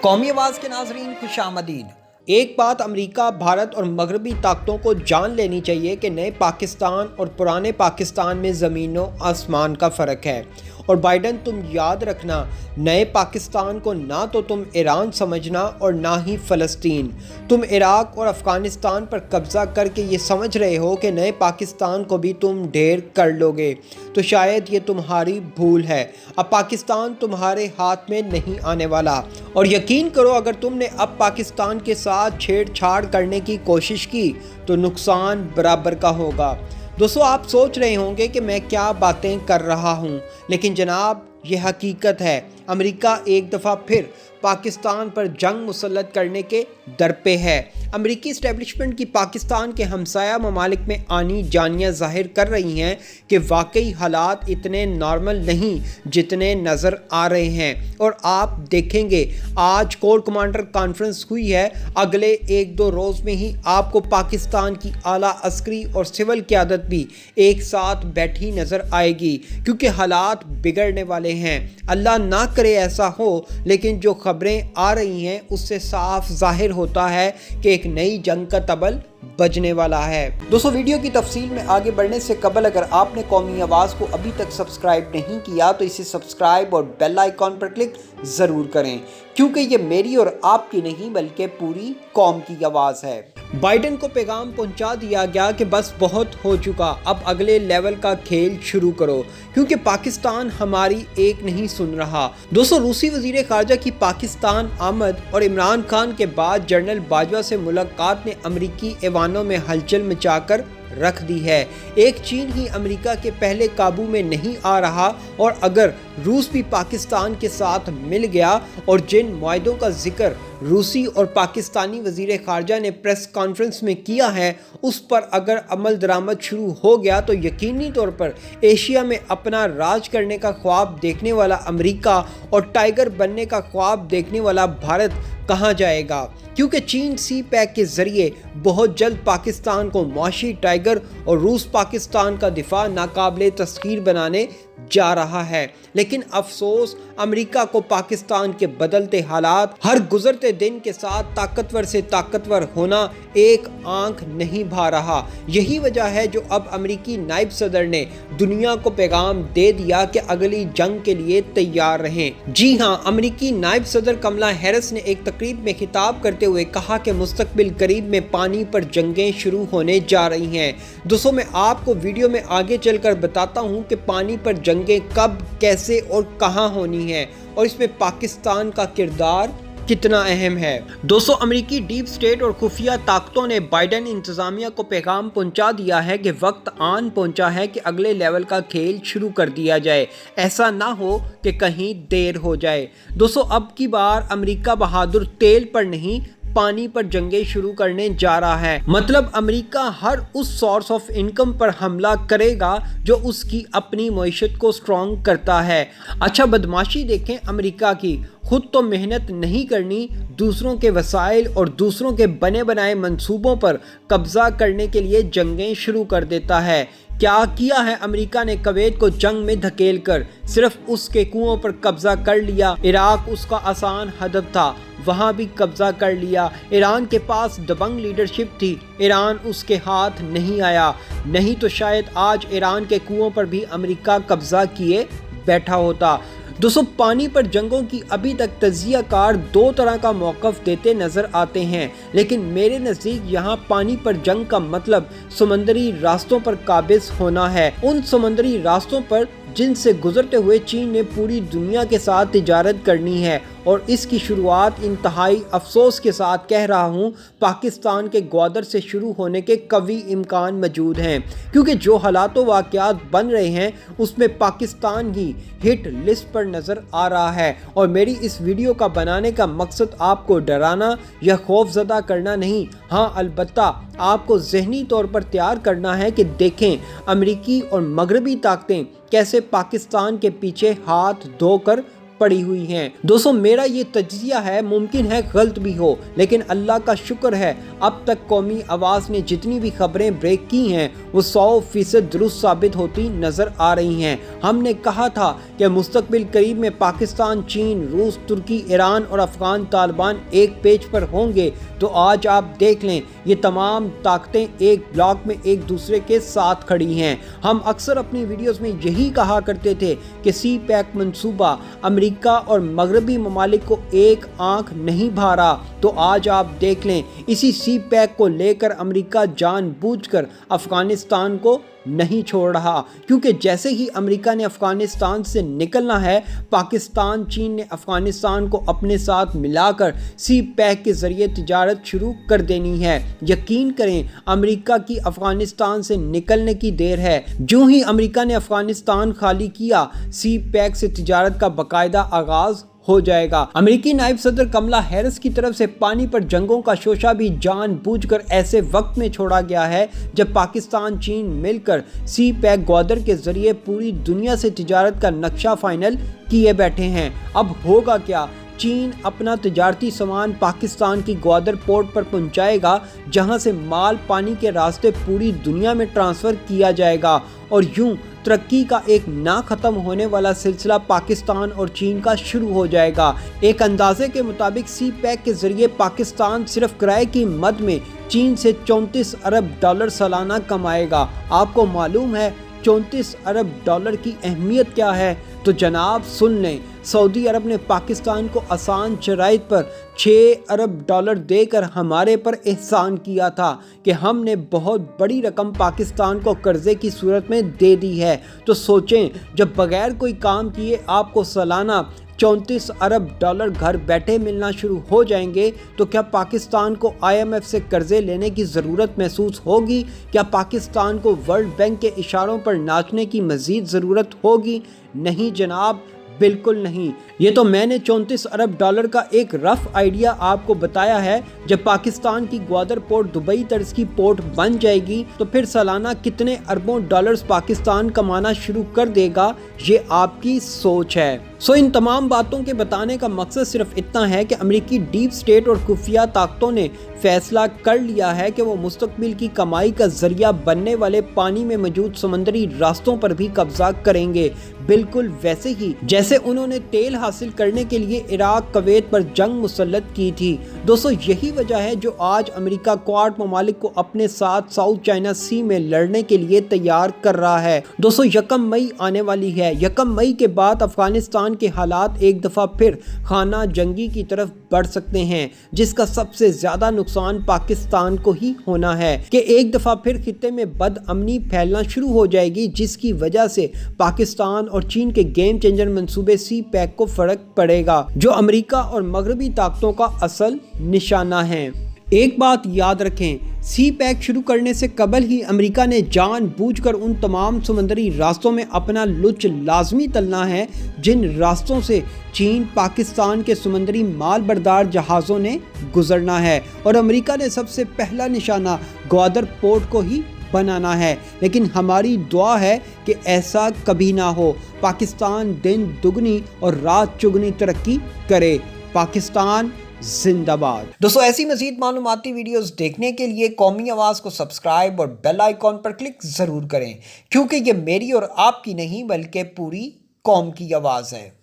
قومی آواز کے ناظرین خوش آمدید۔ ایک بات امریکہ، بھارت اور مغربی طاقتوں کو جان لینی چاہیے کہ نئے پاکستان اور پرانے پاکستان میں زمین و آسمان کا فرق ہے۔ اور بائیڈن، تم یاد رکھنا، نئے پاکستان کو نہ تو تم ایران سمجھنا اور نہ ہی فلسطین۔ تم عراق اور افغانستان پر قبضہ کر کے یہ سمجھ رہے ہو کہ نئے پاکستان کو بھی تم ڈھیر کر لو گے، تو شاید یہ تمہاری بھول ہے۔ اب پاکستان تمہارے ہاتھ میں نہیں آنے والا، اور یقین کرو اگر تم نے اب پاکستان کے ساتھ چھیڑ چھاڑ کرنے کی کوشش کی تو نقصان برابر کا ہوگا۔ دوستو، آپ سوچ رہے ہوں گے کہ میں کیا باتیں کر رہا ہوں، لیکن جناب یہ حقیقت ہے۔ امریکہ ایک دفعہ پھر پاکستان پر جنگ مسلط کرنے کے در پہ ہے۔ امریکی اسٹیبلشمنٹ کی پاکستان کے ہمسایہ ممالک میں آنی جانیاں ظاہر کر رہی ہیں کہ واقعی حالات اتنے نارمل نہیں جتنے نظر آ رہے ہیں، اور آپ دیکھیں گے آج کور کمانڈر کانفرنس ہوئی ہے، اگلے ایک دو روز میں ہی آپ کو پاکستان کی اعلیٰ عسکری اور سول قیادت بھی ایک ساتھ بیٹھی نظر آئے گی، کیونکہ حالات بگڑنے والے ہیں۔ اللہ نہ کرے ایسا ہو، لیکن جو خبریں آ رہی ہیں اس سے صاف ظاہر ہوتا ہے کہ ایک نئی جنگ کا طبل بجنے والا ہے۔ دوستو، ویڈیو کی تفصیل میں آگے بڑھنے سے قبل اگر آپ نے قومی آواز کو ابھی تک سبسکرائب نہیں کیا تو اسے سبسکرائب اور بیل آئیکن پر کلک ضرور کریں، کیونکہ یہ میری اور آپ کی نہیں بلکہ پوری قوم کی آواز ہے۔ بائیڈن کو پیغام پہنچا دیا گیا کہ بس بہت ہو چکا، اب اگلے لیول کا کھیل شروع کرو، کیونکہ پاکستان ہماری ایک نہیں سن رہا۔ دوستو، روسی وزیر خارجہ کی پاکستان آمد اور عمران خان کے بعد جنرل باجوہ سے ملاقات نے امریکی ایوانوں میں ہلچل مچا کر رکھ دی ہے۔ ایک چین ہی امریکہ کے پہلے قابو میں نہیں آ رہا، اور اگر روس بھی پاکستان کے ساتھ مل گیا، اور جن معاہدوں کا ذکر روسی اور پاکستانی وزیر خارجہ نے پریس کانفرنس میں کیا ہے اس پر اگر عمل درآمد شروع ہو گیا تو یقینی طور پر ایشیا میں اپنا راج کرنے کا خواب دیکھنے والا امریکہ اور ٹائیگر بننے کا خواب دیکھنے والا بھارت کہاں جائے گا، کیونکہ چین سی پیک کے ذریعے بہت جلد پاکستان کو معاشی ٹائیگر اور روس پاکستان کا دفاع ناقابل تسخیر بنانے جا رہا ہے۔ لیکن افسوس، امریکہ کو پاکستان کے بدلتے حالات، ہر گزرتے دن کے ساتھ طاقتور سے طاقتور ہونا ایک آنکھ نہیں بھا رہا۔ یہی وجہ ہے جو اب امریکی نائب صدر نے دنیا کو پیغام دے دیا کہ اگلی جنگ کے لیے تیار رہیں۔ جی ہاں، امریکی نائب صدر کملا ہیرس نے ایک تقریب میں خطاب کرتے ہوئے کہا کہ مستقبل قریب میں پانی پر جنگیں شروع ہونے جا رہی ہیں۔ دوستوں، میں آپ کو ویڈیو میں آگے چل کر بتاتا ہوں کہ پانی پر جنگیں کب، کیسے اور کہاں ہونی ہیں، اور اس میں پاکستان کا کردار کتنا اہم ہے۔ دوستو، امریکی ڈیپ سٹیٹ اور خفیہ طاقتوں نے بائیڈن انتظامیہ کو پیغام پہنچا دیا ہے کہ وقت آن پہنچا ہے کہ اگلے لیول کا کھیل شروع کر دیا جائے، ایسا نہ ہو کہ کہیں دیر ہو جائے۔ دوستو، اب کی بار امریکہ بہادر تیل پر نہیں، پانی پر جنگیں شروع کرنے جا رہا ہے۔ مطلب امریکہ ہر اس سورس آف انکم پر حملہ کرے گا جو اس کی اپنی معیشت کو سٹرونگ کرتا ہے۔ اچھا، بدماشی دیکھیں امریکہ کی، خود تو محنت نہیں کرنی، دوسروں کے وسائل اور دوسروں کے بنے بنائے منصوبوں پر قبضہ کرنے کے لیے جنگیں شروع کر دیتا ہے۔ کیا کیا ہے امریکہ نے کویت کو جنگ میں دھکیل کر؟ صرف اس کے کنووں پر قبضہ کر لیا۔ عراق اس کا آسان ہدف تھا، وہاں بھی قبضہ کر لیا۔ ایران کے پاس دبنگ لیڈرشپ تھی، ایران اس کے ہاتھ نہیں آیا، نہیں تو شاید آج ایران کے کنووں پر بھی امریکہ قبضہ کیے بیٹھا ہوتا۔ دوستو، پانی پر جنگوں کی ابھی تک تجزیہ کار دو طرح کا موقف دیتے نظر آتے ہیں، لیکن میرے نزدیک یہاں پانی پر جنگ کا مطلب سمندری راستوں پر قابض ہونا ہے، ان سمندری راستوں پر جن سے گزرتے ہوئے چین نے پوری دنیا کے ساتھ تجارت کرنی ہے، اور اس کی شروعات انتہائی افسوس کے ساتھ کہہ رہا ہوں پاکستان کے گوادر سے شروع ہونے کے قوی امکان موجود ہیں، کیونکہ جو حالات و واقعات بن رہے ہیں اس میں پاکستان ہی ہٹ لسٹ پر نظر آ رہا ہے۔ اور میری اس ویڈیو کا بنانے کا مقصد آپ کو ڈرانا یا خوف زدہ کرنا نہیں، ہاں البتہ آپ کو ذہنی طور پر تیار کرنا ہے کہ دیکھیں امریکی اور مغربی طاقتیں کیسے پاکستان کے پیچھے ہاتھ دھو کر پڑی ہوئی ہیں۔ دوستوں میرا یہ تجزیہ ہے، ممکن ہے غلط بھی ہو، لیکن اللہ کا شکر ہے اب تک قومی آواز نے جتنی بھی خبریں بریک کی ہیں وہ 100% درست ثابت ہوتی نظر آ رہی ہیں۔ ہم نے کہا تھا کہ مستقبل قریب میں پاکستان، چین، روس، ترکی، ایران اور افغان طالبان ایک پیج پر ہوں گے، تو آج آپ دیکھ لیں یہ تمام طاقتیں ایک بلاک میں ایک دوسرے کے ساتھ کھڑی ہیں۔ ہم اکثر اپنی ویڈیوز میں یہی کہا کرتے تھے کہ سی پیک منصوبہ امریکہ اور مغربی ممالک کو ایک آنکھ نہیں بھا رہا، تو آج آپ دیکھ لیں اسی سی پیک کو لے کر امریکہ جان بوجھ کر افغانستان کو نہیں چھوڑ رہا، کیونکہ جیسے ہی امریکہ نے افغانستان سے نکلنا ہے، پاکستان، چین نے افغانستان کو اپنے ساتھ ملا کر سی پیک کے ذریعے تجارت شروع کر دینی ہے۔ یقین کریں امریکہ کی افغانستان سے نکلنے کی دیر ہے۔ جو ہی امریکہ نے افغانستان خالی کیا، سی پیک سے تجارت کا باقاعدہ آغاز ہو جائے گا۔ امریکی نائب صدر کملا ہیرس کی طرف سے پانی پر جنگوں کا شوشہ بھی جان بوجھ کر ایسے وقت میں چھوڑا گیا ہے جب پاکستان، چین مل کر سی پیک گوادر کے ذریعے پوری دنیا سے تجارت کا نقشہ فائنل کیے بیٹھے ہیں۔ اب ہوگا کیا؟ چین اپنا تجارتی سامان پاکستان کی گوادر پورٹ پر پہنچائے گا، جہاں سے مال پانی کے راستے پوری دنیا میں ٹرانسفر کیا جائے گا، اور یوں ترقی کا ایک نہ ختم ہونے والا سلسلہ پاکستان اور چین کا شروع ہو جائے گا۔ ایک اندازے کے مطابق سی پیک کے ذریعے پاکستان صرف کرائے کی مد میں چین سے 34 ارب ڈالر سالانہ کمائے گا۔ آپ کو معلوم ہے 34 ارب ڈالر کی اہمیت کیا ہے؟ تو جناب سن لیں، سعودی عرب نے پاکستان کو آسان شرائط پر 6 ارب ڈالر دے کر ہمارے پر احسان کیا تھا کہ ہم نے بہت بڑی رقم پاکستان کو قرضے کی صورت میں دے دی ہے۔ تو سوچیں، جب بغیر کوئی کام کیے آپ کو سالانہ 34 ارب ڈالر گھر بیٹھے ملنا شروع ہو جائیں گے، تو کیا پاکستان کو IMF سے قرضے لینے کی ضرورت محسوس ہوگی؟ کیا پاکستان کو ورلڈ بینک کے اشاروں پر ناچنے کی مزید ضرورت ہوگی؟ نہیں جناب، بالکل نہیں۔ یہ تو میں نے 34 ارب ڈالر کا ایک رف آئیڈیا آپ کو بتایا ہے۔ جب پاکستان کی گوادر پورٹ دبئی طرز کی پورٹ بن جائے گی تو پھر سالانہ کتنے اربوں ڈالرز پاکستان کمانا شروع کر دے گا، یہ آپ کی سوچ ہے۔ ان تمام باتوں کے بتانے کا مقصد صرف اتنا ہے کہ امریکی ڈیپ سٹیٹ اور خفیہ طاقتوں نے فیصلہ کر لیا ہے کہ وہ مستقبل کی کمائی کا ذریعہ بننے والے پانی میں موجود سمندری راستوں پر بھی قبضہ کریں گے، بالکل ویسے ہی جیسے انہوں نے تیل حاصل کرنے کے لیے عراق، کویت پر جنگ مسلط کی تھی۔ دوستو یہی وجہ ہے جو آج امریکہ کوارٹ ممالک کو اپنے ساتھ ساؤتھ چائنا سی میں لڑنے کے لیے تیار کر رہا ہے۔ دوستو 1 مئی آنے والی ہے۔ 1 مئی کے بعد افغانستان کے حالات ایک دفعہ پھر خانہ جنگی کی طرف بڑھ سکتے ہیں، جس کا سب سے زیادہ نقصان پاکستان کو ہی ہونا ہے کہ ایک دفعہ پھر خطے میں بد امنی پھیلنا شروع ہو جائے گی، جس کی وجہ سے پاکستان اور چین کے گیم چینجر منصوبے سی پیک کو فرق پڑے گا، جو امریکہ اور مغربی طاقتوں کا اصل نشانہ ہے۔ ایک بات یاد رکھیں، سی پیک شروع کرنے سے قبل ہی امریکہ نے جان بوجھ کر ان تمام سمندری راستوں میں اپنا لچ لازمی تلنا ہے جن راستوں سے چین، پاکستان کے سمندری مال بردار جہازوں نے گزرنا ہے، اور امریکہ نے سب سے پہلا نشانہ گوادر پورٹ کو ہی بنانا ہے۔ لیکن ہماری دعا ہے کہ ایسا کبھی نہ ہو، پاکستان دن دگنی اور رات چگنی ترقی کرے۔ پاکستان زندہ باد۔ دوستو ایسی مزید معلوماتی ویڈیوز دیکھنے کے لیے قومی آواز کو سبسکرائب اور بیل آئیکن پر کلک ضرور کریں، کیونکہ یہ میری اور آپ کی نہیں بلکہ پوری قوم کی آواز ہے۔